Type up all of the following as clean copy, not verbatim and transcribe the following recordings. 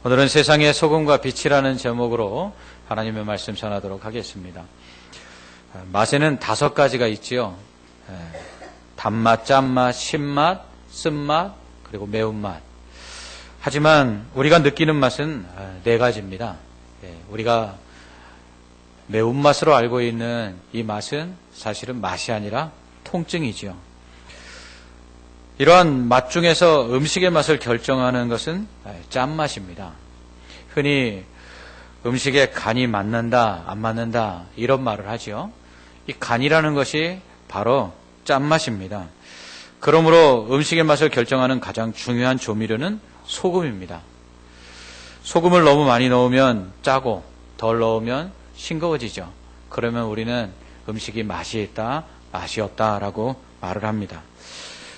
오늘은 세상의 소금과 빛이라는 제목으로 하나님의 말씀 전하도록 하겠습니다. 맛에는 5가지가 있지요. 단맛, 짠맛, 신맛, 쓴맛, 그리고 매운맛. 하지만 우리가 느끼는 맛은 4가지입니다. 우리가 매운맛으로 알고 있는 이 맛은 사실은 맛이 아니라 통증이지요. 이러한 맛 중에서 음식의 맛을 결정하는 것은 짠맛입니다. 흔히 음식에 간이 맞는다, 안 맞는다 이런 말을 하지요. 이 간이라는 것이 바로 짠맛입니다. 그러므로 음식의 맛을 결정하는 가장 중요한 조미료는 소금입니다. 소금을 너무 많이 넣으면 짜고 덜 넣으면 싱거워지죠. 그러면 우리는 음식이 맛이 있다, 맛이 없다라고 말을 합니다.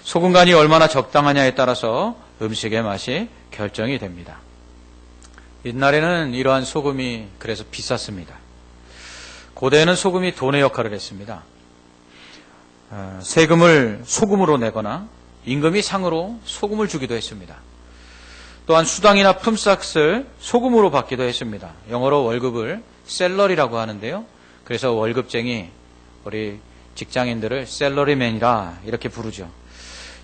소금 간이 얼마나 적당하냐에 따라서 음식의 맛이 결정이 됩니다. 옛날에는 이러한 소금이 그래서 비쌌습니다. 고대에는 소금이 돈의 역할을 했습니다. 세금을 소금으로 내거나 임금이 상으로 소금을 주기도 했습니다. 또한 수당이나 품삯을 소금으로 받기도 했습니다. 영어로 월급을 셀러리라고 하는데요. 그래서 월급쟁이, 우리 직장인들을 셀러리맨이라 이렇게 부르죠.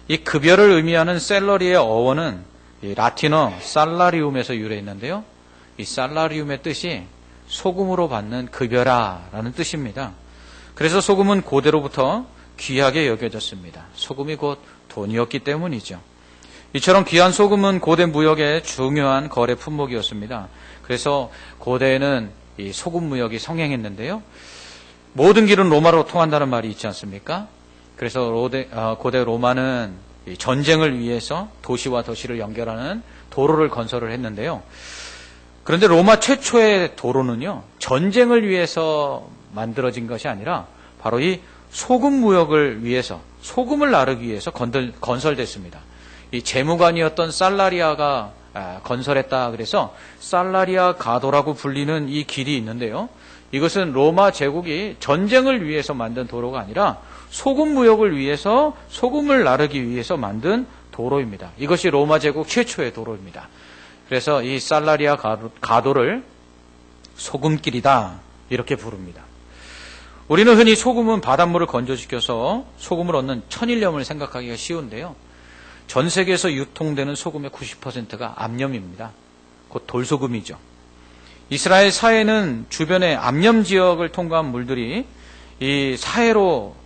이 급여를 의미하는 셀러리의 어원은 이 라틴어 살라리움에서 유래했는데요. 이 살라리움의 뜻이 소금으로 받는 급여라라는 뜻입니다. 그래서 소금은 고대로부터 귀하게 여겨졌습니다. 소금이 곧 돈이었기 때문이죠. 이처럼 귀한 소금은 고대 무역의 중요한 거래 품목이었습니다. 그래서 고대에는 이 소금 무역이 성행했는데요. 모든 길은 로마로 통한다는 말이 있지 않습니까? 그래서 고대 로마는 전쟁을 위해서 도시와 도시를 연결하는 도로를 건설을 했는데요. 그런데 로마 최초의 도로는요, 전쟁을 위해서 만들어진 것이 아니라 바로 이 소금 무역을 위해서, 소금을 나르기 위해서 건설됐습니다. 이 재무관이었던 살라리아가 건설했다 그래서 살라리아 가도라고 불리는 이 길이 있는데요. 이것은 로마 제국이 전쟁을 위해서 만든 도로가 아니라 소금 무역을 위해서, 소금을 나르기 위해서 만든 도로입니다. 이것이 로마 제국 최초의 도로입니다. 그래서 이 살라리아 가도를 소금길이다 이렇게 부릅니다. 우리는 흔히 소금은 바닷물을 건조시켜서 소금을 얻는 천일염을 생각하기가 쉬운데요. 전 세계에서 유통되는 소금의 90%가 암염입니다. 곧 돌소금이죠. 이스라엘 사해는 주변의 암염 지역을 통과한 물들이 이 사해로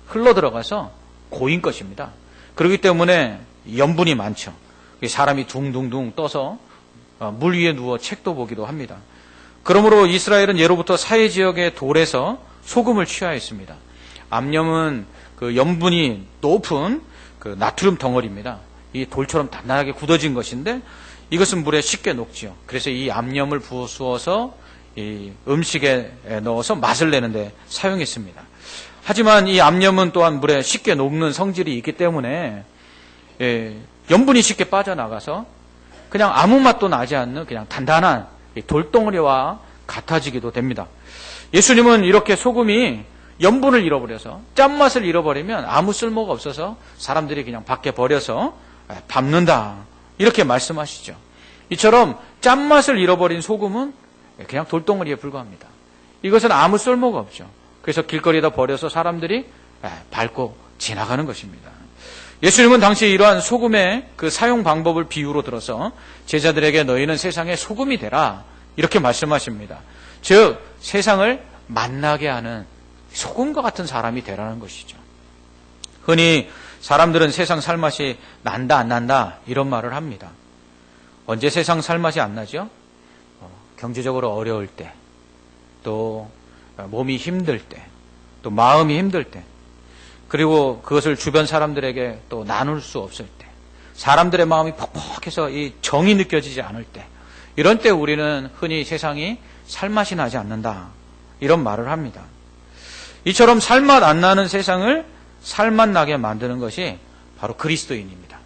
흘러들어가서 고인 것입니다. 그렇기 때문에 염분이 많죠. 사람이 둥둥둥 떠서 물 위에 누워 책도 보기도 합니다. 그러므로 이스라엘은 예로부터 사해 지역의 돌에서 소금을 취하였습니다. 암염은 그 염분이 높은 그 나트륨 덩어리입니다. 이 돌처럼 단단하게 굳어진 것인데 이것은 물에 쉽게 녹지요. 그래서 이 암염을 부어서 이 음식에 넣어서 맛을 내는데 사용했습니다. 하지만 이 암염은 또한 물에 쉽게 녹는 성질이 있기 때문에 염분이 쉽게 빠져나가서 그냥 아무 맛도 나지 않는 그냥 단단한 돌덩어리와 같아지기도 됩니다. 예수님은 이렇게 소금이 염분을 잃어버려서 짠맛을 잃어버리면 아무 쓸모가 없어서 사람들이 그냥 밖에 버려서 밟는다 이렇게 말씀하시죠. 이처럼 짠맛을 잃어버린 소금은 그냥 돌덩어리에 불과합니다. 이것은 아무 쓸모가 없죠. 그래서 길거리에다 버려서 사람들이 밟고 지나가는 것입니다. 예수님은 당시 이러한 소금의 그 사용 방법을 비유로 들어서 제자들에게 너희는 세상의 소금이 되라 이렇게 말씀하십니다. 즉 세상을 맛나게 하는 소금과 같은 사람이 되라는 것이죠. 흔히 사람들은 세상 살맛이 난다 안 난다 이런 말을 합니다. 언제 세상 살맛이 안 나죠? 경제적으로 어려울 때, 또 몸이 힘들 때, 또 마음이 힘들 때, 그리고 그것을 주변 사람들에게 또 나눌 수 없을 때, 사람들의 마음이 퍽퍽해서 이 정이 느껴지지 않을 때, 이런 때 우리는 흔히 세상이 살맛이 나지 않는다 이런 말을 합니다. 이처럼 살맛 안 나는 세상을 살맛 나게 만드는 것이 바로 그리스도인입니다.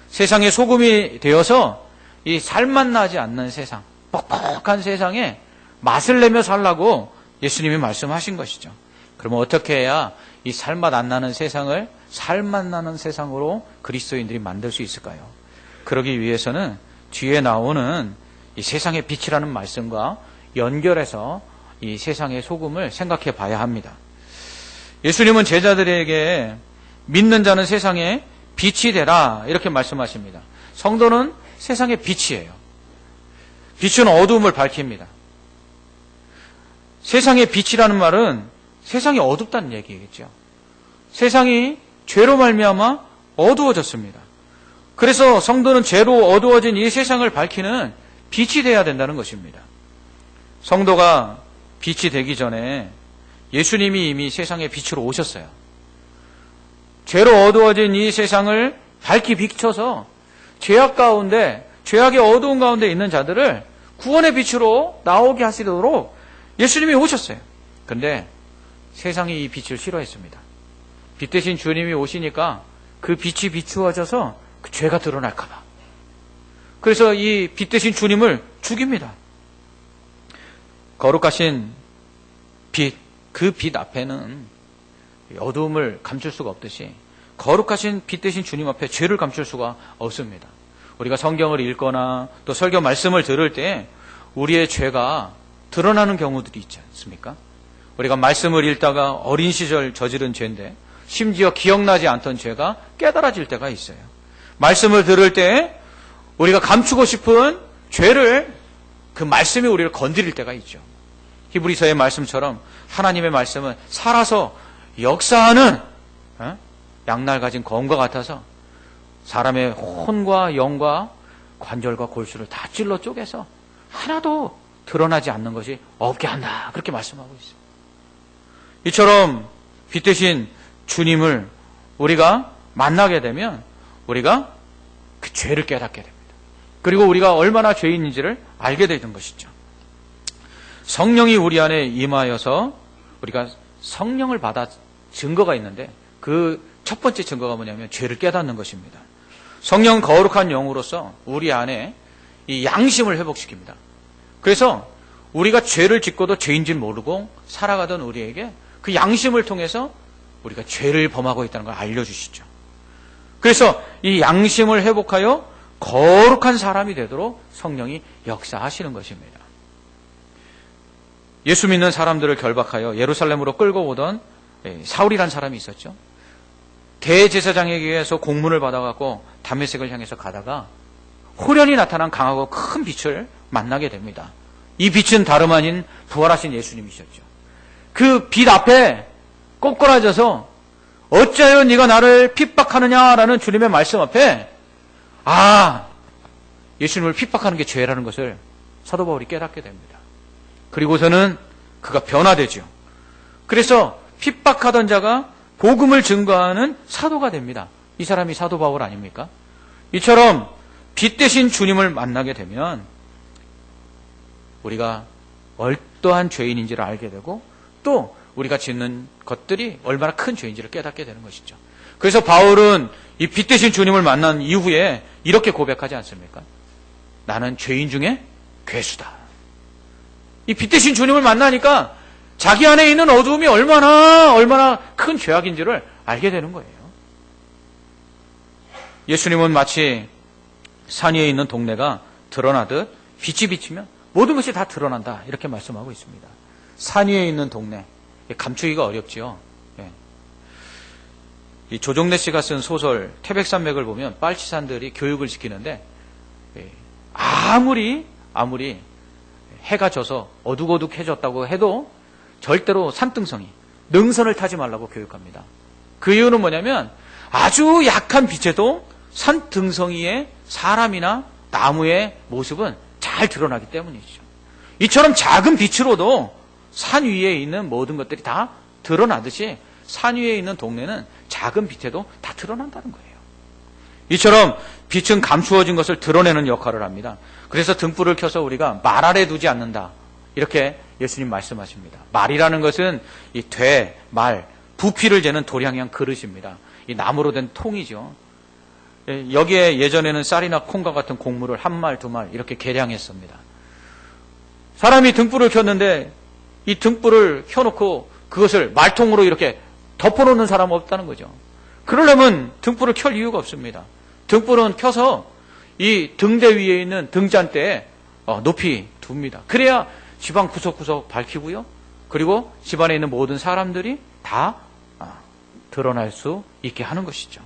세상의 소금이 되어서 이 살맛 나지 않는 세상, 뻑뻑한 세상에 맛을 내며 살라고 예수님이 말씀하신 것이죠. 그러면 어떻게 해야 이 살맛 안 나는 세상을 살맛 나는 세상으로 그리스도인들이 만들 수 있을까요? 그러기 위해서는 뒤에 나오는 이 세상의 빛이라는 말씀과 연결해서 이 세상의 소금을 생각해 봐야 합니다. 예수님은 제자들에게 믿는 자는 세상의 빛이 되라 이렇게 말씀하십니다. 성도는 세상의 빛이에요. 빛은 어두움을 밝힙니다. 세상의 빛이라는 말은 세상이 어둡다는 얘기겠죠. 세상이 죄로 말미암아 어두워졌습니다. 그래서 성도는 죄로 어두워진 이 세상을 밝히는 빛이 되어야 된다는 것입니다. 성도가 빛이 되기 전에 예수님이 이미 세상의 빛으로 오셨어요. 죄로 어두워진 이 세상을 밝히 비춰서 죄악 가운데, 죄악의 어두운 가운데 있는 자들을 구원의 빛으로 나오게 하시도록 예수님이 오셨어요. 그런데 세상이 이 빛을 싫어했습니다. 빛 대신 주님이 오시니까 그 빛이 비추어져서 그 죄가 드러날까 봐. 그래서 이 빛 대신 주님을 죽입니다. 거룩하신 빛, 그 빛 앞에는 어두움을 감출 수가 없듯이 거룩하신 빛 대신 주님 앞에 죄를 감출 수가 없습니다. 우리가 성경을 읽거나 또 설교 말씀을 들을 때 우리의 죄가 드러나는 경우들이 있지 않습니까? 우리가 말씀을 읽다가 어린 시절 저지른 죄인데 심지어 기억나지 않던 죄가 깨달아질 때가 있어요. 말씀을 들을 때 우리가 감추고 싶은 죄를 그 말씀이 우리를 건드릴 때가 있죠. 히브리서의 말씀처럼 하나님의 말씀은 살아서 역사하는 양날 가진 검과 같아서 사람의 혼과 영과 관절과 골수를 다 찔러 쪼개서 하나도 드러나지 않는 것이 없게 한다. 그렇게 말씀하고 있어요. 이처럼 빛 대신 주님을 우리가 만나게 되면 우리가 그 죄를 깨닫게 됩니다. 그리고 우리가 얼마나 죄인인지를 알게 되는 것이죠. 성령이 우리 안에 임하여서 우리가 성령을 받아 증거가 있는데 그 첫 번째 증거가 뭐냐면 죄를 깨닫는 것입니다. 성령 거룩한 영으로서 우리 안에 이 양심을 회복시킵니다. 그래서 우리가 죄를 짓고도 죄인 줄 모르고 살아가던 우리에게 그 양심을 통해서 우리가 죄를 범하고 있다는 걸 알려주시죠. 그래서 이 양심을 회복하여 거룩한 사람이 되도록 성령이 역사하시는 것입니다. 예수 믿는 사람들을 결박하여 예루살렘으로 끌고 오던 사울이라는 사람이 있었죠. 대제사장에게 의해서 공문을 받아갖고 다메섹을 향해서 가다가 호련히 나타난 강하고 큰 빛을 만나게 됩니다. 이 빛은 다름 아닌 부활하신 예수님이셨죠. 그 빛 앞에 꼬꾸라져서 어찌하여 네가 나를 핍박하느냐라는 주님의 말씀 앞에 예수님을 핍박하는 게 죄라는 것을 사도 바울이 깨닫게 됩니다. 그리고서는 그가 변화되죠. 그래서 핍박하던 자가 복음을 증거하는 사도가 됩니다. 이 사람이 사도 바울 아닙니까? 이처럼 빛 대신 주님을 만나게 되면 우리가 어떠한 죄인인지를 알게 되고 또 우리가 짓는 것들이 얼마나 큰 죄인지를 깨닫게 되는 것이죠. 그래서 바울은 이 빛 대신 주님을 만난 이후에 이렇게 고백하지 않습니까? 나는 죄인 중에 괴수다. 이 빛 대신 주님을 만나니까 자기 안에 있는 어두움이 얼마나 큰 죄악인지를 알게 되는 거예요. 예수님은 마치 산 위에 있는 동네가 드러나듯 빛이 비치면 모든 것이 다 드러난다. 이렇게 말씀하고 있습니다. 산 위에 있는 동네. 감추기가 어렵지요. 이 조정래 씨가 쓴 소설 태백산맥을 보면 빨치산들이 교육을 시키는데 아무리 해가 져서 어둑어둑해졌다고 해도 절대로 산등성이 능선을 타지 말라고 교육합니다. 그 이유는 뭐냐면 아주 약한 빛에도 산등성이의 사람이나 나무의 모습은 잘 드러나기 때문이죠. 이처럼 작은 빛으로도 산 위에 있는 모든 것들이 다 드러나듯이 산 위에 있는 동네는 작은 빛에도 다 드러난다는 거예요. 이처럼 빛은 감추어진 것을 드러내는 역할을 합니다. 그래서 등불을 켜서 우리가 말 아래 두지 않는다. 이렇게 예수님 말씀하십니다. 말이라는 것은 이 말, 부피를 재는 도량형 그릇입니다. 이 나무로 된 통이죠. 여기에 예전에는 쌀이나 콩과 같은 곡물을 한 말, 두 말 이렇게 계량했습니다. 사람이 등불을 켰는데 이 등불을 켜놓고 그것을 말통으로 이렇게 덮어놓는 사람은 없다는 거죠. 그러려면 등불을 켤 이유가 없습니다. 등불은 켜서 이 등대 위에 있는 등잔대에 높이 둡니다. 그래야 집안 구석구석 밝히고요. 그리고 집안에 있는 모든 사람들이 다 드러날 수 있게 하는 것이죠.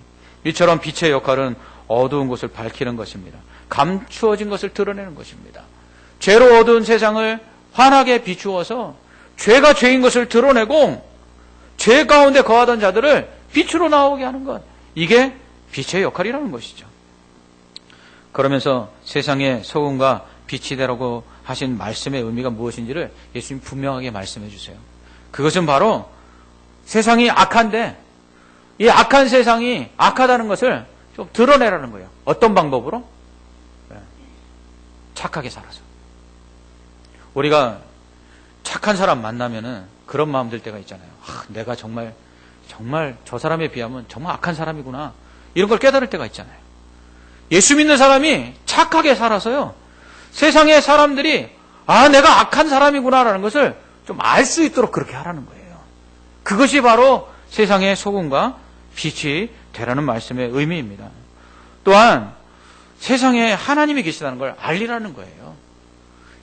이처럼 빛의 역할은 어두운 곳을 밝히는 것입니다. 감추어진 것을 드러내는 것입니다. 죄로 어두운 세상을 환하게 비추어서 죄가 죄인 것을 드러내고 죄 가운데 거하던 자들을 빛으로 나오게 하는 것, 이게 빛의 역할이라는 것이죠. 그러면서 세상의 소금과 빛이 되라고 하신 말씀의 의미가 무엇인지를 예수님 분명하게 말씀해 주세요. 그것은 바로 세상이 악한데 이 악한 세상이 악하다는 것을 좀 드러내라는 거예요. 어떤 방법으로? 착하게 살아서. 우리가 착한 사람 만나면은 그런 마음 들 때가 있잖아요. 내가 정말 저 사람에 비하면 정말 악한 사람이구나. 이런 걸 깨달을 때가 있잖아요. 예수 믿는 사람이 착하게 살아서요. 세상의 사람들이 내가 악한 사람이구나라는 것을 좀 알 수 있도록 그렇게 하라는 거예요. 그것이 바로 세상의 소금과 빛이 되라는 말씀의 의미입니다. 또한 세상에 하나님이 계시다는 걸 알리라는 거예요.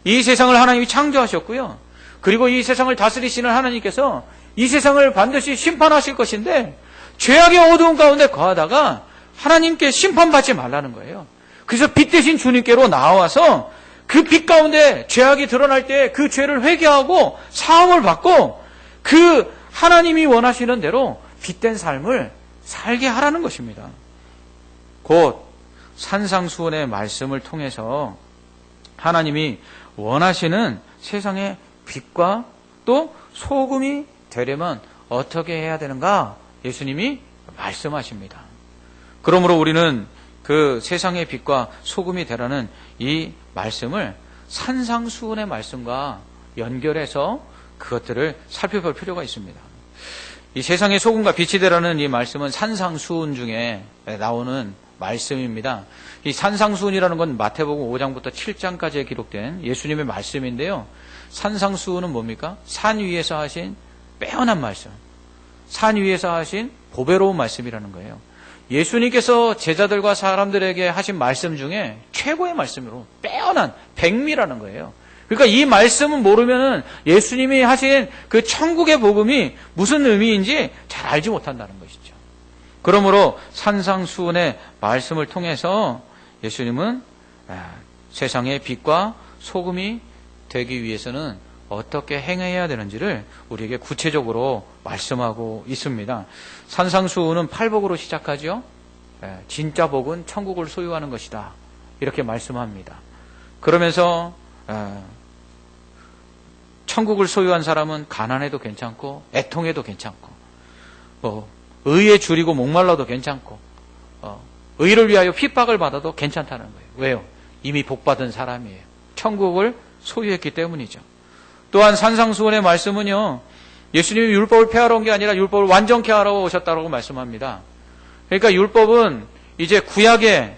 이 세상을 하나님이 창조하셨고요. 그리고 이 세상을 다스리시는 하나님께서 이 세상을 반드시 심판하실 것인데 죄악의 어두운 가운데 거하다가 하나님께 심판받지 말라는 거예요. 그래서 빛 대신 주님께로 나와서 그 빛 가운데 죄악이 드러날 때 그 죄를 회개하고 사함을 받고 그 하나님이 원하시는 대로 빛된 삶을 살게 하라는 것입니다. 곧 산상수훈의 말씀을 통해서 하나님이 원하시는 세상의 빛과 또 소금이 되려면 어떻게 해야 되는가? 예수님이 말씀하십니다. 그러므로 우리는 그 세상의 빛과 소금이 되라는 이 말씀을 산상수훈의 말씀과 연결해서 그것들을 살펴볼 필요가 있습니다. 이 세상의 소금과 빛이 되라는 이 말씀은 산상수훈 중에 나오는 말씀입니다. 이 산상수훈이라는 건 마태복음 5장부터 7장까지에 기록된 예수님의 말씀인데요. 산상수훈은 뭡니까? 산 위에서 하신 빼어난 말씀, 산 위에서 하신 보배로운 말씀이라는 거예요. 예수님께서 제자들과 사람들에게 하신 말씀 중에 최고의 말씀으로 빼어난 백미라는 거예요. 그러니까 이 말씀은 모르면은 예수님이 하신 그 천국의 복음이 무슨 의미인지 잘 알지 못한다는 것이죠. 그러므로 산상수훈의 말씀을 통해서 예수님은 세상의 빛과 소금이 되기 위해서는 어떻게 행해야 되는지를 우리에게 구체적으로 말씀하고 있습니다. 산상수훈은 팔복으로 시작하죠. 진짜 복은 천국을 소유하는 것이다. 이렇게 말씀합니다. 그러면서 천국을 소유한 사람은 가난해도 괜찮고 애통해도 괜찮고 의에 줄이고 목말라도 괜찮고 의를 위하여 핍박을 받아도 괜찮다는 거예요. 왜요? 이미 복받은 사람이에요. 천국을 소유했기 때문이죠. 또한 산상수훈의 말씀은요, 예수님이 율법을 폐하러 온 게 아니라 율법을 완전케 하러 오셨다고 말씀합니다. 그러니까 율법은 이제 구약의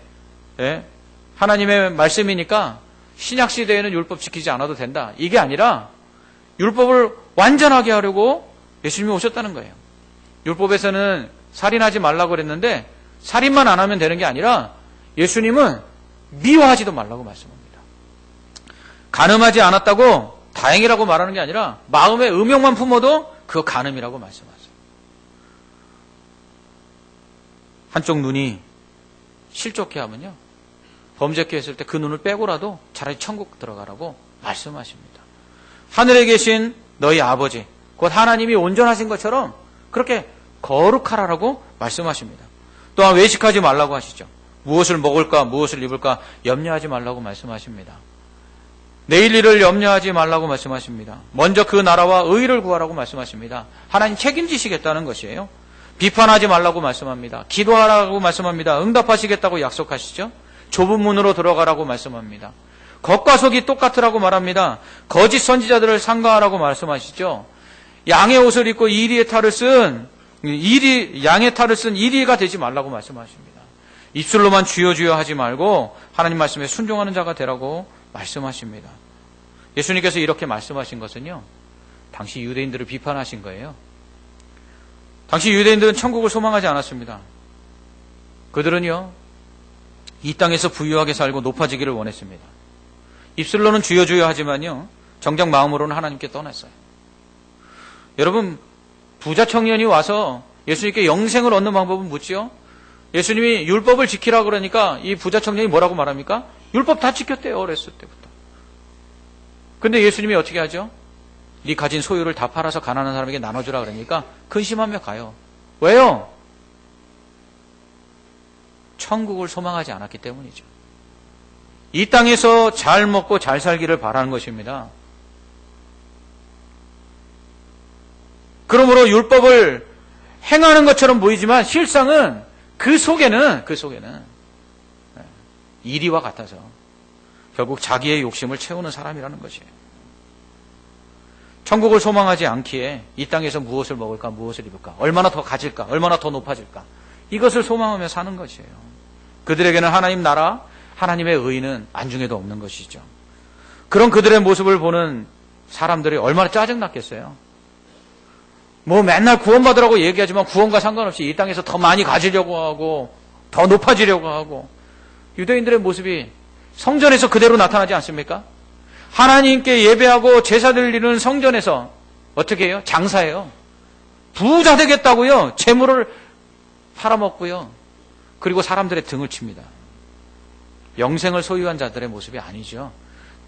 하나님의 말씀이니까 신약 시대에는 율법 지키지 않아도 된다. 이게 아니라 율법을 완전하게 하려고 예수님이 오셨다는 거예요. 율법에서는 살인하지 말라고 그랬는데 살인만 안 하면 되는 게 아니라 예수님은 미워하지도 말라고 말씀합니다. 간음하지 않았다고 다행이라고 말하는 게 아니라 마음의 음욕만 품어도 그거 간음이라고 말씀하세요. 한쪽 눈이 실족해 하면요, 범죄케 했을 때 그 눈을 빼고라도 차라리 천국 들어가라고 말씀하십니다. 하늘에 계신 너희 아버지 곧 하나님이 온전하신 것처럼 그렇게 거룩하라고 말씀하십니다. 또한 외식하지 말라고 하시죠. 무엇을 먹을까 무엇을 입을까 염려하지 말라고 말씀하십니다. 내일 일을 염려하지 말라고 말씀하십니다. 먼저 그 나라와 의를 구하라고 말씀하십니다. 하나님 책임지시겠다는 것이에요. 비판하지 말라고 말씀합니다. 기도하라고 말씀합니다. 응답하시겠다고 약속하시죠. 좁은 문으로 들어가라고 말씀합니다. 겉과 속이 똑같으라고 말합니다. 거짓 선지자들을 삼가하라고 말씀하시죠. 양의 옷을 입고 양의 탈을 쓴 이리가 되지 말라고 말씀하십니다. 입술로만 주여 주여 하지 말고 하나님 말씀에 순종하는 자가 되라고 말씀하십니다. 예수님께서 이렇게 말씀하신 것은요, 당시 유대인들을 비판하신 거예요. 당시 유대인들은 천국을 소망하지 않았습니다. 그들은요, 이 땅에서 부유하게 살고 높아지기를 원했습니다. 입술로는 주여 주여 하지만요, 정작 마음으로는 하나님께 떠났어요. 여러분, 부자 청년이 와서 예수님께 영생을 얻는 방법은 묻지요? 예수님이 율법을 지키라 그러니까 이 부자 청년이 뭐라고 말합니까? 율법 다 지켰대요, 어렸을 때부터. 근데 예수님이 어떻게 하죠? 네 가진 소유를 다 팔아서 가난한 사람에게 나눠주라 그러니까 근심하며 가요. 왜요? 천국을 소망하지 않았기 때문이죠. 이 땅에서 잘 먹고 잘 살기를 바라는 것입니다. 그러므로 율법을 행하는 것처럼 보이지만 실상은 그 속에는 이리와 같아서 결국 자기의 욕심을 채우는 사람이라는 것이에요. 천국을 소망하지 않기에 이 땅에서 무엇을 먹을까, 무엇을 입을까, 얼마나 더 가질까, 얼마나 더 높아질까, 이것을 소망하며 사는 것이에요. 그들에게는 하나님 나라, 하나님의 의는 안중에도 없는 것이죠. 그런 그들의 모습을 보는 사람들이 얼마나 짜증났겠어요. 뭐 맨날 구원받으라고 얘기하지만 구원과 상관없이 이 땅에서 더 많이 가지려고 하고 더 높아지려고 하고, 유대인들의 모습이 성전에서 그대로 나타나지 않습니까? 하나님께 예배하고 제사 드리는 성전에서 어떻게 해요? 장사해요. 부자 되겠다고요. 재물을 팔아먹고요. 그리고 사람들의 등을 칩니다. 영생을 소유한 자들의 모습이 아니죠.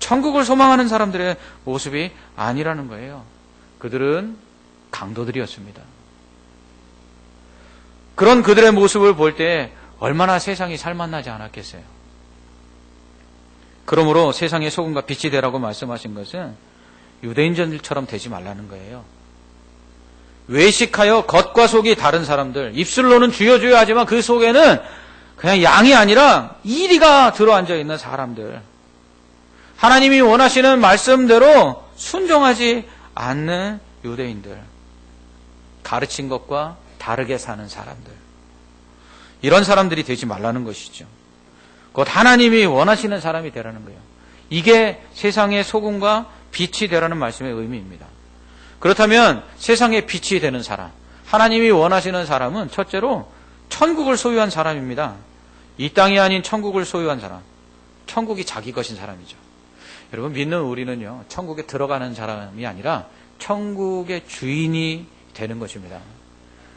천국을 소망하는 사람들의 모습이 아니라는 거예요. 그들은 강도들이었습니다. 그런 그들의 모습을 볼 때 얼마나 세상이 살맛나지 않았겠어요. 그러므로 세상의 소금과 빛이 되라고 말씀하신 것은 유대인들처럼 되지 말라는 거예요. 외식하여 겉과 속이 다른 사람들, 입술로는 주여 주여 하지만 그 속에는 그냥 양이 아니라 이리가 들어앉아 있는 사람들, 하나님이 원하시는 말씀대로 순종하지 않는 유대인들, 가르친 것과 다르게 사는 사람들, 이런 사람들이 되지 말라는 것이죠. 곧 하나님이 원하시는 사람이 되라는 거예요. 이게 세상의 소금과 빛이 되라는 말씀의 의미입니다. 그렇다면 세상의 빛이 되는 사람, 하나님이 원하시는 사람은 첫째로 천국을 소유한 사람입니다. 이 땅이 아닌 천국을 소유한 사람, 천국이 자기 것인 사람이죠. 여러분, 믿는 우리는요, 천국에 들어가는 사람이 아니라 천국의 주인이 되는 것입니다.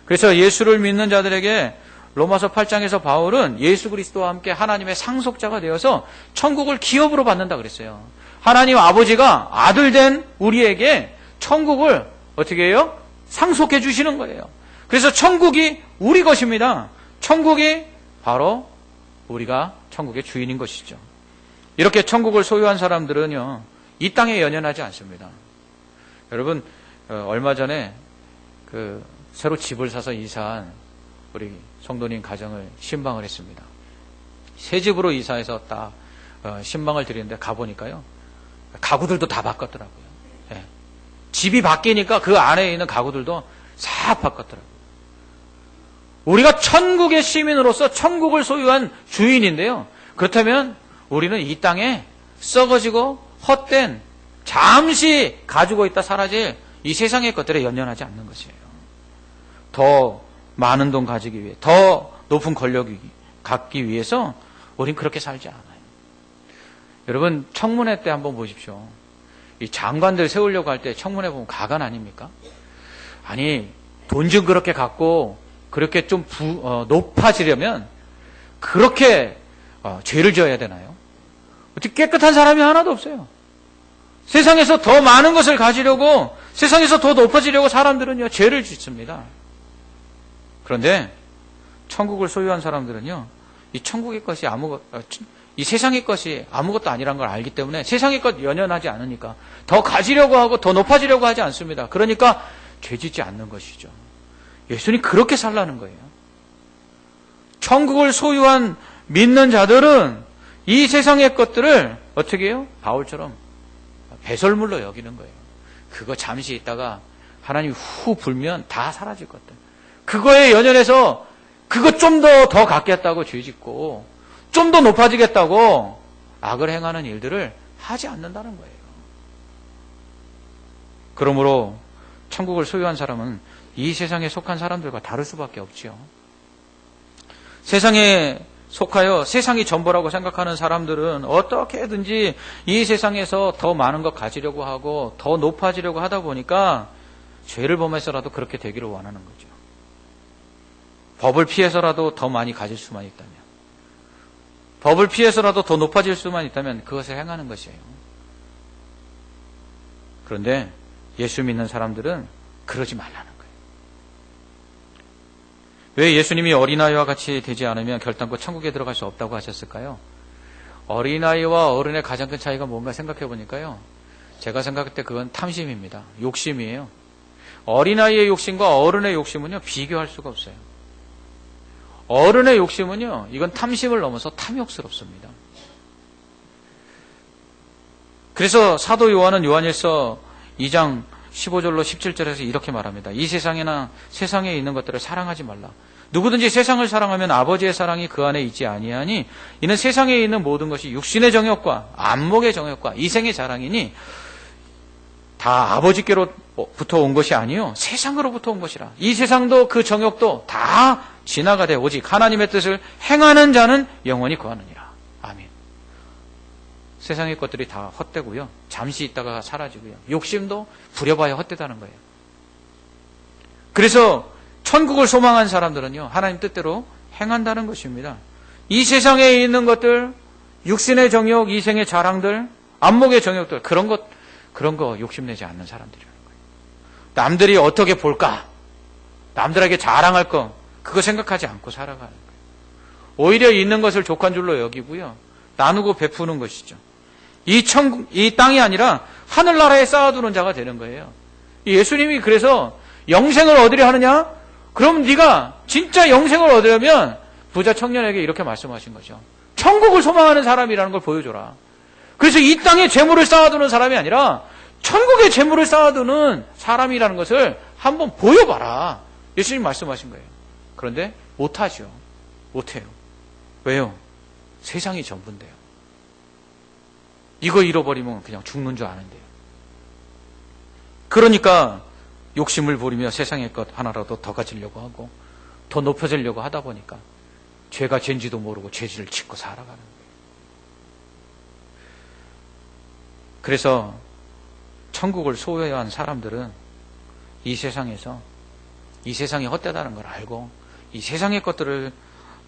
그래서 예수를 믿는 자들에게 로마서 8장에서 바울은 예수 그리스도와 함께 하나님의 상속자가 되어서 천국을 기업으로 받는다 그랬어요. 하나님 아버지가 아들 된 우리에게 천국을 어떻게 해요? 상속해 주시는 거예요. 그래서 천국이 우리 것입니다. 천국이 바로 우리가 천국의 주인인 것이죠. 이렇게 천국을 소유한 사람들은요, 이 땅에 연연하지 않습니다. 여러분, 얼마 전에 새로 집을 사서 이사한 우리 성도님 가정을 신방을 했습니다. 새 집으로 이사해서 딱 신방을 드리는데 가보니까요, 가구들도 다 바꿨더라고요. 예. 집이 바뀌니까 그 안에 있는 가구들도 싹 바꿨더라고요. 우리가 천국의 시민으로서 천국을 소유한 주인인데요, 그렇다면 우리는 이 땅에 썩어지고 헛된, 잠시 가지고 있다 사라질 이 세상의 것들에 연연하지 않는 것이에요. 더 많은 돈 가지기 위해, 더 높은 권력이 갖기 위해서 우린 그렇게 살지 않아요. 여러분, 청문회 때 한번 보십시오. 이 장관들 세우려고 할 때 청문회 보면 가관 아닙니까? 아니, 돈 좀 그렇게 갖고 그렇게 좀 높아지려면 그렇게 죄를 지어야 되나요? 어떻게 깨끗한 사람이 하나도 없어요. 세상에서 더 많은 것을 가지려고, 세상에서 더 높아지려고 사람들은요, 죄를 짓습니다. 그런데 천국을 소유한 사람들은요, 이 천국의 것이 이 세상의 것이 아무것도 아니란 걸 알기 때문에 세상의 것 연연하지 않으니까 더 가지려고 하고 더 높아지려고 하지 않습니다. 그러니까 죄짓지 않는 것이죠. 예수님 그렇게 살라는 거예요. 천국을 소유한 믿는 자들은 이 세상의 것들을 어떻게 해요? 바울처럼 배설물로 여기는 거예요. 그거 잠시 있다가 하나님이 후 불면 다 사라질 것들. 그거에 연연해서 그거 좀 더 갖겠다고 죄짓고 좀 더 높아지겠다고 악을 행하는 일들을 하지 않는다는 거예요. 그러므로 천국을 소유한 사람은 이 세상에 속한 사람들과 다를 수밖에 없지요. 세상에 속하여 세상이 전부라고 생각하는 사람들은 어떻게든지 이 세상에서 더 많은 것 가지려고 하고 더 높아지려고 하다 보니까 죄를 범해서라도 그렇게 되기를 원하는 거죠. 법을 피해서라도 더 많이 가질 수만 있다면, 법을 피해서라도 더 높아질 수만 있다면 그것을 행하는 것이에요. 그런데 예수 믿는 사람들은 그러지 말라는 거예요. 왜 예수님이 어린아이와 같이 되지 않으면 결단코 천국에 들어갈 수 없다고 하셨을까요? 어린아이와 어른의 가장 큰 차이가 뭔가 생각해 보니까요, 제가 생각할 때 그건 탐심입니다. 욕심이에요. 어린아이의 욕심과 어른의 욕심은요, 비교할 수가 없어요. 어른의 욕심은요, 이건 탐심을 넘어서 탐욕스럽습니다. 그래서 사도 요한은 요한일서 2장 15절로 17절에서 이렇게 말합니다. 이 세상에나 세상에 있는 것들을 사랑하지 말라. 누구든지 세상을 사랑하면 아버지의 사랑이 그 안에 있지 아니하니 이는 세상에 있는 모든 것이 육신의 정욕과 안목의 정욕과 이생의 자랑이니 다 아버지께로부터 온 것이 아니요 세상으로부터 온 것이라. 이 세상도 그 정욕도 다 지나가되 오직 하나님의 뜻을 행하는 자는 영원히 거하느니라. 아멘. 세상의 것들이 다 헛되고요, 잠시 있다가 사라지고요, 욕심도 부려봐야 헛되다는 거예요. 그래서 천국을 소망한 사람들은요, 하나님 뜻대로 행한다는 것입니다. 이 세상에 있는 것들, 육신의 정욕, 이생의 자랑들, 안목의 정욕들, 그런 거 욕심내지 않는 사람들이라는 거예요. 남들이 어떻게 볼까? 남들에게 자랑할 거, 그거 생각하지 않고 살아가는 거예요. 오히려 있는 것을 족한 줄로 여기고요, 나누고 베푸는 것이죠. 이 땅이 아니라 하늘나라에 쌓아두는 자가 되는 거예요. 예수님이 그래서 영생을 얻으려 하느냐? 그럼 네가 진짜 영생을 얻으려면 부자 청년에게 이렇게 말씀하신 거죠. 천국을 소망하는 사람이라는 걸 보여줘라. 그래서 이 땅에 재물을 쌓아두는 사람이 아니라 천국에 재물을 쌓아두는 사람이라는 것을 한번 보여봐라. 예수님 말씀하신 거예요. 그런데 못하죠. 못해요. 왜요? 세상이 전부인데요. 이거 잃어버리면 그냥 죽는 줄 아는데요. 그러니까 욕심을 부리며 세상의 것 하나라도 더 가지려고 하고 더 높여지려고 하다 보니까 죄가 죄인지도 모르고 죄질을 짓고 살아가는 거예요. 그래서 천국을 소유한 사람들은 이 세상에서 이 세상이 헛되다는 걸 알고 이 세상의 것들을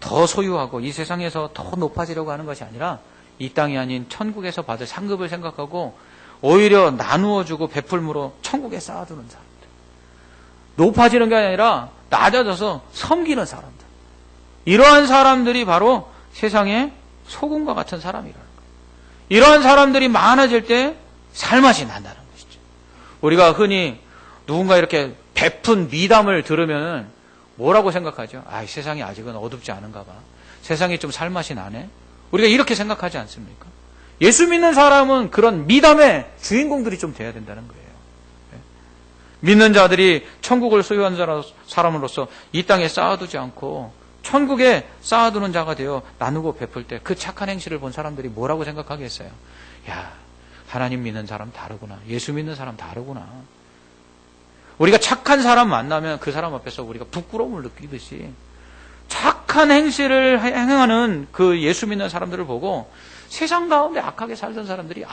더 소유하고 이 세상에서 더 높아지려고 하는 것이 아니라 이 땅이 아닌 천국에서 받을 상급을 생각하고 오히려 나누어주고 베풀므로 천국에 쌓아두는 사람들, 높아지는 게 아니라 낮아져서 섬기는 사람들, 이러한 사람들이 바로 세상의 소금과 같은 사람이라는 거예요. 이러한 사람들이 많아질 때 살맛이 난다는 것이죠. 우리가 흔히 누군가 이렇게 베푼 미담을 들으면 뭐라고 생각하죠? 아, 세상이 아직은 어둡지 않은가 봐. 세상이 좀 살맛이 나네. 우리가 이렇게 생각하지 않습니까? 예수 믿는 사람은 그런 미담의 주인공들이 좀 돼야 된다는 거예요. 믿는 자들이 천국을 소유한 사람으로서 이 땅에 쌓아두지 않고 천국에 쌓아두는 자가 되어 나누고 베풀 때 그 착한 행실을 본 사람들이 뭐라고 생각하겠어요? 야, 하나님 믿는 사람 다르구나. 예수 믿는 사람 다르구나. 우리가 착한 사람 만나면 그 사람 앞에서 우리가 부끄러움을 느끼듯이 착한 행실을 행하는 그 예수 믿는 사람들을 보고 세상 가운데 악하게 살던 사람들이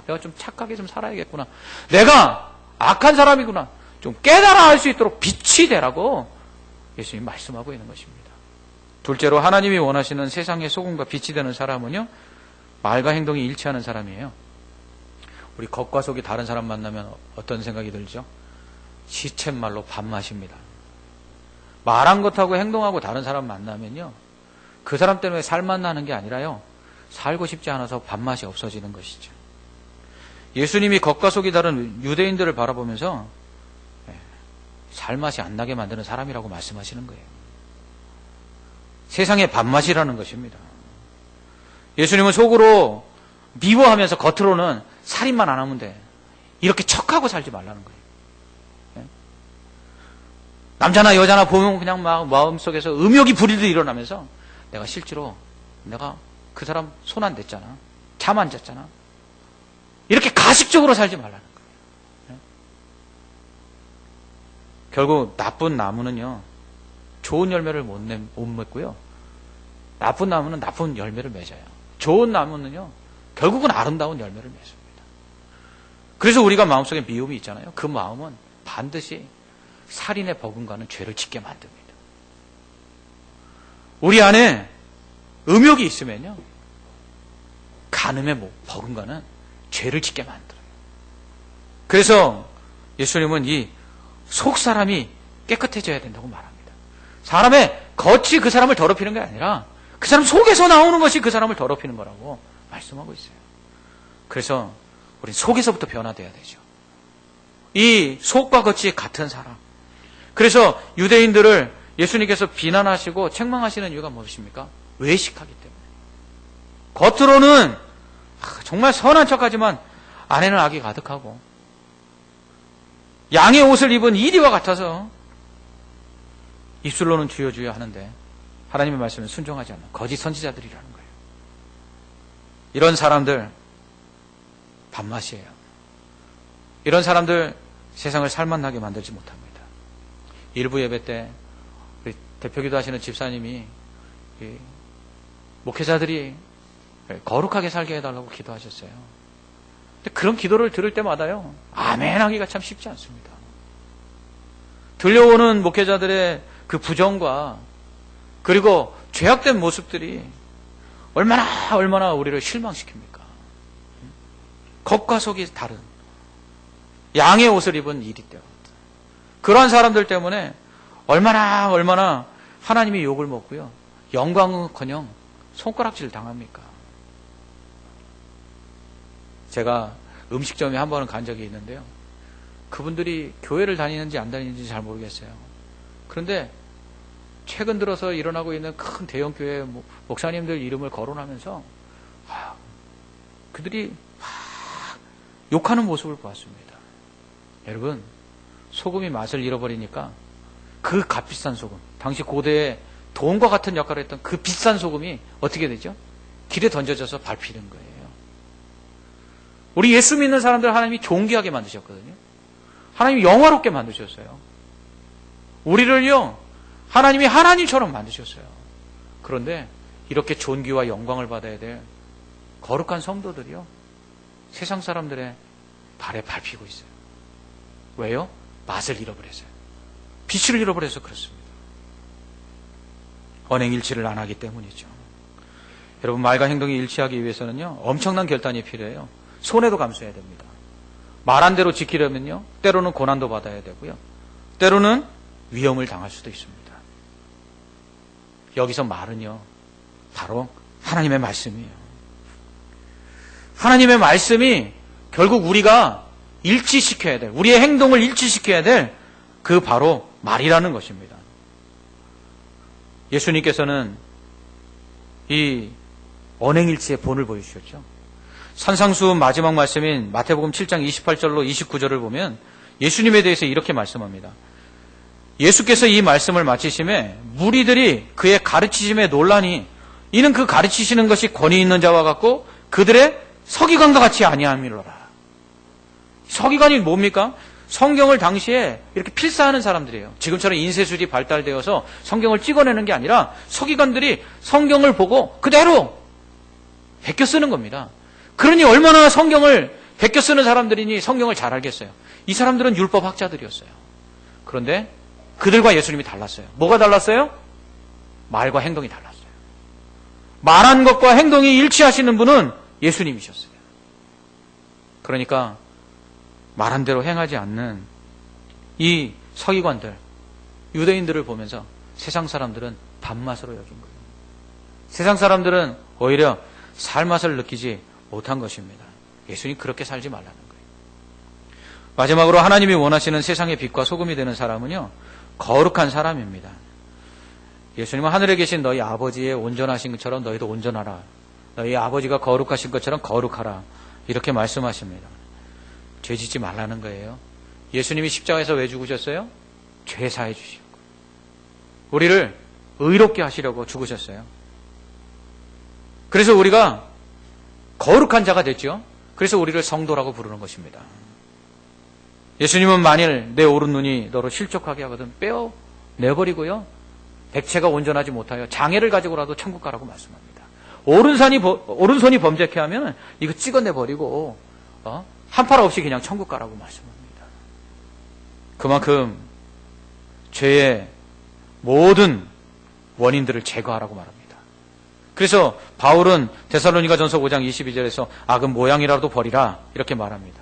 내가 좀 착하게 좀 살아야겠구나. 내가 악한 사람이구나. 좀 깨달아 알 수 있도록 빛이 되라고 예수님 말씀하고 있는 것입니다. 둘째로 하나님이 원하시는 세상의 소금과 빛이 되는 사람은요, 말과 행동이 일치하는 사람이에요. 우리 겉과 속이 다른 사람 만나면 어떤 생각이 들죠? 시쳇말로 밥맛입니다. 말한 것하고 행동하고 다른 사람 만나면요, 그 사람 때문에 살맛 나는 게 아니라요, 살고 싶지 않아서 밥맛이 없어지는 것이죠. 예수님이 겉과 속이 다른 유대인들을 바라보면서 살맛이 안 나게 만드는 사람이라고 말씀하시는 거예요. 세상의 밥맛이라는 것입니다. 예수님은 속으로 미워하면서 겉으로는 살인만 안 하면 돼. 이렇게 척하고 살지 말라는 거예요. 남자나 여자나 보면 그냥 막 마음속에서 음욕이 부리듯 일어나면서 내가 실제로 내가 그 사람 손 안 댔잖아. 잠 안 잤잖아. 이렇게 가식적으로 살지 말라는 거예요. 결국 나쁜 나무는요, 좋은 열매를 못 맺고요, 나쁜 나무는 나쁜 열매를 맺어요. 좋은 나무는요, 결국은 아름다운 열매를 맺습니다. 그래서 우리가 마음속에 미움이 있잖아요. 그 마음은 반드시 살인의 버금가는 죄를 짓게 만듭니다. 우리 안에 음욕이 있으면요, 간음의 버금가는 죄를 짓게 만들어요. 그래서 예수님은 이 속 사람이 깨끗해져야 된다고 말합니다. 사람의 겉이 그 사람을 더럽히는 게 아니라 그 사람 속에서 나오는 것이 그 사람을 더럽히는 거라고 말씀하고 있어요. 그래서 우린 속에서부터 변화돼야 되죠. 이 속과 겉이 같은 사람. 그래서 유대인들을 예수님께서 비난하시고 책망하시는 이유가 무엇입니까? 외식하기 때문에. 겉으로는 정말 선한 척하지만 안에는 악이 가득하고, 양의 옷을 입은 이리와 같아서 입술로는 주여 주여 하는데 하나님의 말씀에 순종하지 않는 거짓 선지자들이라는 거예요. 이런 사람들 밥맛이에요. 이런 사람들 세상을 살맛나게 만들지 못합니다. 일부 예배 때 우리 대표기도 하시는 집사님이 목회자들이 거룩하게 살게 해달라고 기도하셨어요. 근데 그런 기도를 들을 때마다요, 아멘 하기가 참 쉽지 않습니다. 들려오는 목회자들의 그 부정과 그리고 죄악된 모습들이 얼마나 우리를 실망시킵니까? 겉과 속이 다른 양의 옷을 입은 이리떼와 같은 그러한 사람들 때문에 얼마나 하나님이 욕을 먹고요, 영광은커녕 손가락질 당합니까? 제가 음식점에 한 번은 간 적이 있는데요, 그분들이 교회를 다니는지 안 다니는지 잘 모르겠어요. 그런데 최근 들어서 일어나고 있는 큰 대형 교회 목사님들 이름을 거론하면서 그들이 막 욕하는 모습을 보았습니다. 여러분, 소금이 맛을 잃어버리니까 그 값비싼 소금, 당시 고대에 돈과 같은 역할을 했던 그 비싼 소금이 어떻게 되죠? 길에 던져져서 밟히는 거예요. 우리 예수 믿는 사람들 하나님이 존귀하게 만드셨거든요. 하나님이 영화롭게 만드셨어요. 우리를요, 하나님이 하나님처럼 만드셨어요. 그런데 이렇게 존귀와 영광을 받아야 될 거룩한 성도들이요, 세상 사람들의 발에 밟히고 있어요. 왜요? 맛을 잃어버렸어요. 빛을 잃어버려서 그렇습니다. 언행일치를 안 하기 때문이죠. 여러분, 말과 행동이 일치하기 위해서는요, 엄청난 결단이 필요해요. 손해도 감수해야 됩니다. 말한 대로 지키려면요, 때로는 고난도 받아야 되고요, 때로는 위험을 당할 수도 있습니다. 여기서 말은요, 바로 하나님의 말씀이에요. 하나님의 말씀이 결국 우리가 일치시켜야 될, 우리의 행동을 일치시켜야 될 그 바로 말이라는 것입니다. 예수님께서는 이 언행일치의 본을 보여주셨죠. 산상수훈 마지막 말씀인 마태복음 7장 28절로 29절을 보면 예수님에 대해서 이렇게 말씀합니다. 예수께서 이 말씀을 마치심에 무리들이 그의 가르치심에 놀라니 이는 그 가르치시는 것이 권위 있는 자와 같고 그들의 서기관과 같이 아니함이로라. 서기관이 뭡니까? 성경을 당시에 이렇게 필사하는 사람들이에요. 지금처럼 인쇄술이 발달되어서 성경을 찍어내는 게 아니라 서기관들이 성경을 보고 그대로 베껴 쓰는 겁니다. 그러니 얼마나 성경을 베껴 쓰는 사람들이니 성경을 잘 알겠어요. 이 사람들은 율법 학자들이었어요. 그런데 그들과 예수님이 달랐어요. 뭐가 달랐어요? 말과 행동이 달랐어요. 말한 것과 행동이 일치하시는 분은 예수님이셨어요. 그러니까 말한 대로 행하지 않는 이 서기관들, 유대인들을 보면서 세상 사람들은 밥맛으로 여긴 거예요. 세상 사람들은 오히려 살맛을 느끼지 못한 것입니다. 예수님 그렇게 살지 말라는 거예요. 마지막으로 하나님이 원하시는 세상의 빛과 소금이 되는 사람은요, 거룩한 사람입니다. 예수님은 하늘에 계신 너희 아버지의 온전하신 것처럼 너희도 온전하라. 너희 아버지가 거룩하신 것처럼 거룩하라. 이렇게 말씀하십니다. 죄 짓지 말라는 거예요. 예수님이 십자가에서 왜 죽으셨어요? 죄 사해 주시고 우리를 의롭게 하시려고 죽으셨어요. 그래서 우리가 거룩한 자가 됐죠. 그래서 우리를 성도라고 부르는 것입니다. 예수님은 만일 내 오른 눈이 너로 실족하게 하거든 빼어내버리고요, 백체가 온전하지 못하여 장애를 가지고라도 천국 가라고 말씀합니다. 오른손이 범죄케 하면 이거 찍어내 버리고 한팔 없이 그냥 천국 가라고 말씀합니다. 그만큼 죄의 모든 원인들을 제거하라고 말합니다. 그래서 바울은 데살로니가전서 5장 22절에서 악은 모양이라도 버리라 이렇게 말합니다.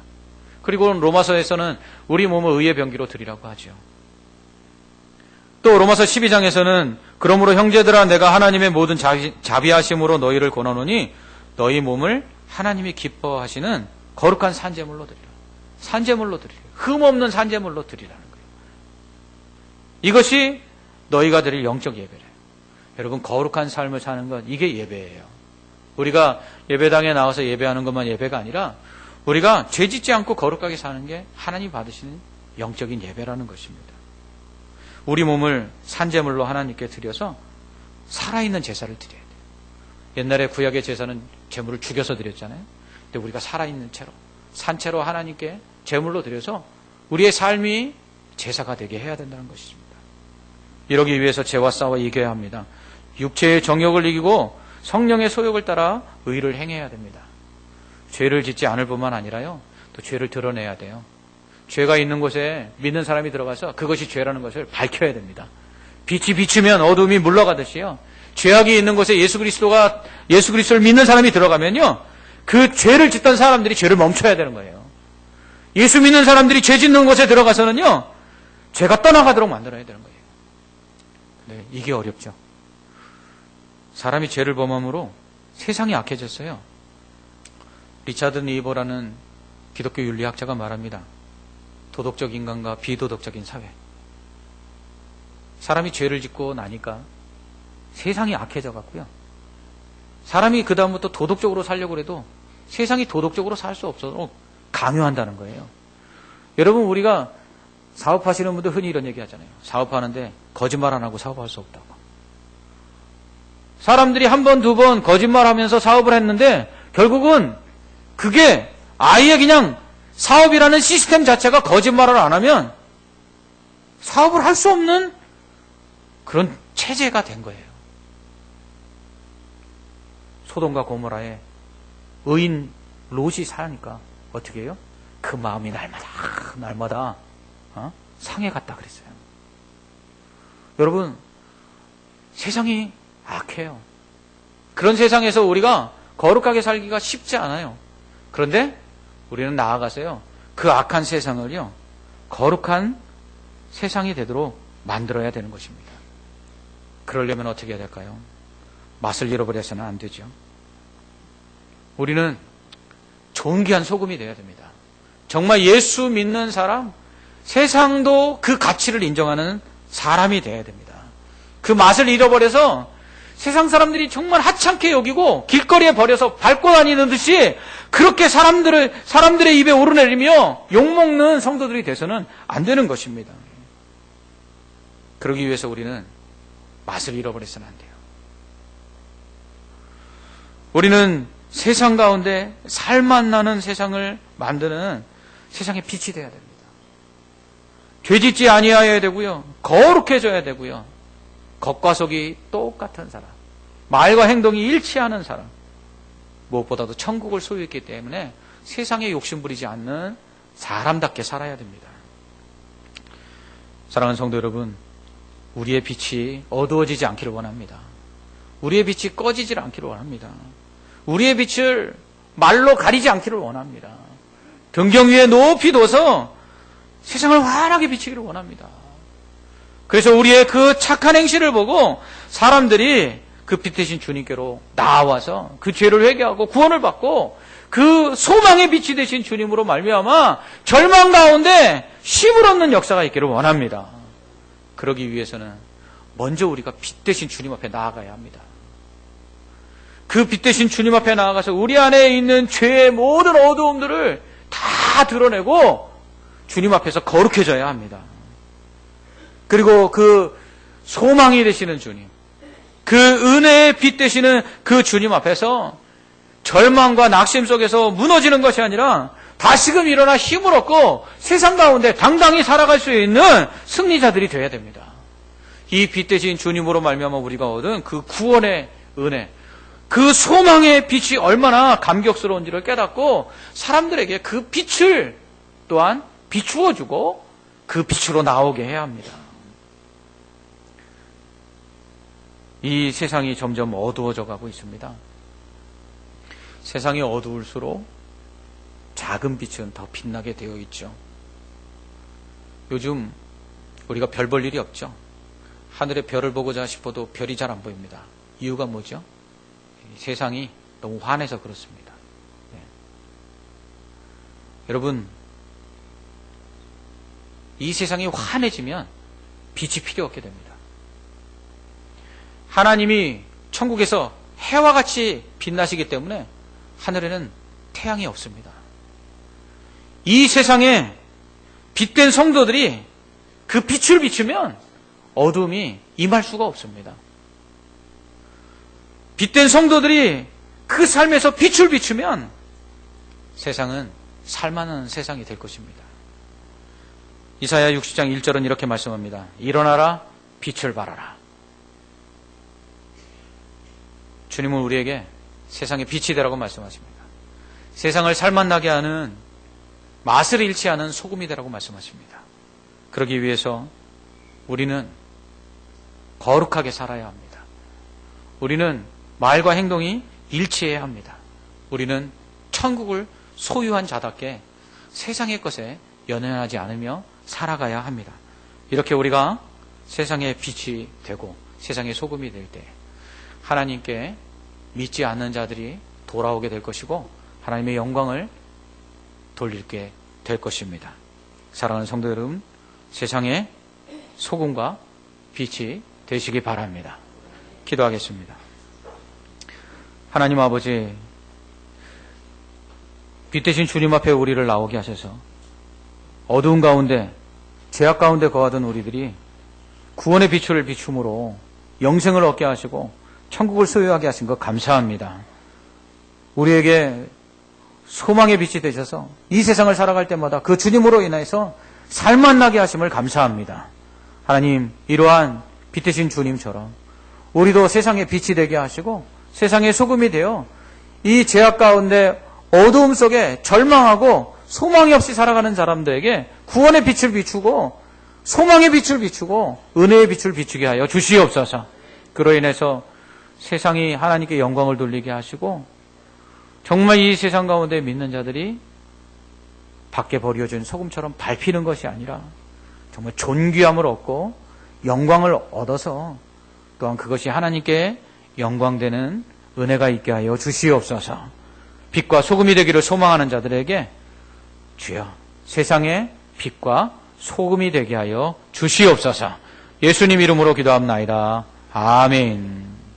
그리고 로마서에서는 우리 몸을 의의 병기로 드리라고 하죠. 또 로마서 12장에서는 그러므로 형제들아 내가 하나님의 모든 자비하심으로 너희를 권하노니 너희 몸을 하나님이 기뻐하시는 거룩한 산제물로 드리라. 산제물로 드리라. 흠없는 산제물로 드리라는 거예요. 이것이 너희가 드릴 영적 예배래요. 여러분, 거룩한 삶을 사는 것, 이게 예배예요. 우리가 예배당에 나와서 예배하는 것만 예배가 아니라 우리가 죄짓지 않고 거룩하게 사는 게 하나님 받으시는 영적인 예배라는 것입니다. 우리 몸을 산제물로 하나님께 드려서 살아있는 제사를 드려야 돼요. 옛날에 구약의 제사는 제물을 죽여서 드렸잖아요. 근데 우리가 살아있는 채로, 산채로 하나님께 제물로 드려서 우리의 삶이 제사가 되게 해야 된다는 것입니다. 이러기 위해서 죄와 싸워 이겨야 합니다. 육체의 정욕을 이기고 성령의 소욕을 따라 의를 행해야 됩니다. 죄를 짓지 않을 뿐만 아니라요, 또 죄를 드러내야 돼요. 죄가 있는 곳에 믿는 사람이 들어가서 그것이 죄라는 것을 밝혀야 됩니다. 빛이 비추면 어둠이 물러가듯이요, 죄악이 있는 곳에 예수 그리스도를 믿는 사람이 들어가면요, 그 죄를 짓던 사람들이 죄를 멈춰야 되는 거예요. 예수 믿는 사람들이 죄 짓는 곳에 들어가서는요, 죄가 떠나가도록 만들어야 되는 거예요. 네, 이게 어렵죠. 사람이 죄를 범함으로 세상이 악해졌어요. 리차드 니버라는 기독교 윤리학자가 말합니다. 도덕적 인간과 비도덕적인 사회. 사람이 죄를 짓고 나니까 세상이 악해져 갔고요. 사람이 그 다음부터 도덕적으로 살려고 해도 세상이 도덕적으로 살 수 없도록 강요한다는 거예요. 여러분, 우리가 사업하시는 분들 흔히 이런 얘기 하잖아요. 사업하는데 거짓말 안 하고 사업할 수 없다고. 사람들이 한 번, 두 번 거짓말하면서 사업을 했는데 결국은 그게 아예 그냥 사업이라는 시스템 자체가 거짓말을 안 하면 사업을 할 수 없는 그런 체제가 된 거예요. 소돔과 고모라에 의인 롯이 사니까 어떻게 해요? 그 마음이 날마다 상해 갔다 그랬어요. 여러분, 세상이 악해요. 그런 세상에서 우리가 거룩하게 살기가 쉽지 않아요. 그런데 우리는 나아가서요, 그 악한 세상을요, 거룩한 세상이 되도록 만들어야 되는 것입니다. 그러려면 어떻게 해야 될까요? 맛을 잃어버려서는 안 되죠. 우리는 존귀한 소금이 되어야 됩니다. 정말 예수 믿는 사람, 세상도 그 가치를 인정하는 사람이 되어야 됩니다. 그 맛을 잃어버려서 세상 사람들이 정말 하찮게 여기고 길거리에 버려서 밟고 다니는 듯이 그렇게 사람들의 입에 오르내리며 욕먹는 성도들이 돼서는 안 되는 것입니다. 그러기 위해서 우리는 맛을 잃어버려서는 안 돼요. 우리는 세상 가운데 살맛 나는 세상을 만드는 세상의 빛이 되어야 됩니다. 죄짓지 아니하여야 되고요, 거룩해져야 되고요, 겉과 속이 똑같은 사람, 말과 행동이 일치하는 사람, 무엇보다도 천국을 소유했기 때문에 세상에 욕심부리지 않는 사람답게 살아야 됩니다. 사랑하는 성도 여러분, 우리의 빛이 어두워지지 않기를 원합니다. 우리의 빛이 꺼지지 않기를 원합니다. 우리의 빛을 말로 가리지 않기를 원합니다. 등경 위에 높이 둬서 세상을 환하게 비치기를 원합니다. 그래서 우리의 그 착한 행실을 보고 사람들이 그 빛 대신 주님께로 나와서 그 죄를 회개하고 구원을 받고 그 소망의 빛이 되신 주님으로 말미암아 절망 가운데 쉼을 얻는 역사가 있기를 원합니다. 그러기 위해서는 먼저 우리가 빛 대신 주님 앞에 나아가야 합니다. 그 빛 대신 주님 앞에 나아가서 우리 안에 있는 죄의 모든 어두움들을 다 드러내고 주님 앞에서 거룩해져야 합니다. 그리고 그 소망이 되시는 주님, 그 은혜의 빛 되시는 그 주님 앞에서 절망과 낙심 속에서 무너지는 것이 아니라 다시금 일어나 힘을 얻고 세상 가운데 당당히 살아갈 수 있는 승리자들이 되어야 됩니다. 이 빛 대신 주님으로 말미암아 우리가 얻은 그 구원의 은혜, 그 소망의 빛이 얼마나 감격스러운지를 깨닫고 사람들에게 그 빛을 또한 비추어주고 그 빛으로 나오게 해야 합니다. 이 세상이 점점 어두워져 가고 있습니다. 세상이 어두울수록 작은 빛은 더 빛나게 되어 있죠. 요즘 우리가 별 볼 일이 없죠. 하늘에 별을 보고자 싶어도 별이 잘 안 보입니다. 이유가 뭐죠? 세상이 너무 환해서 그렇습니다. 네. 여러분, 이 세상이 환해지면 빛이 필요 없게 됩니다. 하나님이 천국에서 해와 같이 빛나시기 때문에 하늘에는 태양이 없습니다. 이 세상에 빛된 성도들이 그 빛을 비추면 어둠이 임할 수가 없습니다. 빛된 성도들이 그 삶에서 빛을 비추면 세상은 살만한 세상이 될 것입니다. 이사야 60장 1절은 이렇게 말씀합니다. 일어나라, 빛을 발하라. 주님은 우리에게 세상의 빛이 되라고 말씀하십니다. 세상을 살맛나게 하는, 맛을 잃지 않은 소금이 되라고 말씀하십니다. 그러기 위해서 우리는 거룩하게 살아야 합니다. 우리는 말과 행동이 일치해야 합니다. 우리는 천국을 소유한 자답게 세상의 것에 연연하지 않으며 살아가야 합니다. 이렇게 우리가 세상의 빛이 되고 세상의 소금이 될 때 하나님께 믿지 않는 자들이 돌아오게 될 것이고 하나님의 영광을 돌리게 될 것입니다. 사랑하는 성도 여러분, 세상의 소금과 빛이 되시기 바랍니다. 기도하겠습니다. 하나님 아버지, 빛 대신 주님 앞에 우리를 나오게 하셔서 어두운 가운데, 죄악 가운데 거하던 우리들이 구원의 빛을 비춤으로 영생을 얻게 하시고 천국을 소유하게 하신 것 감사합니다. 우리에게 소망의 빛이 되셔서 이 세상을 살아갈 때마다 그 주님으로 인해서 살맛나게 하심을 감사합니다. 하나님, 이러한 빛 대신 주님처럼 우리도 세상의 빛이 되게 하시고 세상의 소금이 되어 이 죄악 가운데 어두움 속에 절망하고 소망이 없이 살아가는 사람들에게 구원의 빛을 비추고 소망의 빛을 비추고 은혜의 빛을 비추게 하여 주시옵소서. 그로 인해서 세상이 하나님께 영광을 돌리게 하시고 정말 이 세상 가운데 믿는 자들이 밖에 버려진 소금처럼 밟히는 것이 아니라 정말 존귀함을 얻고 영광을 얻어서 또한 그것이 하나님께 영광되는 은혜가 있게 하여 주시옵소서. 빛과 소금이 되기를 소망하는 자들에게 주여 세상의 빛과 소금이 되게 하여 주시옵소서. 예수님 이름으로 기도합나이다. 아멘.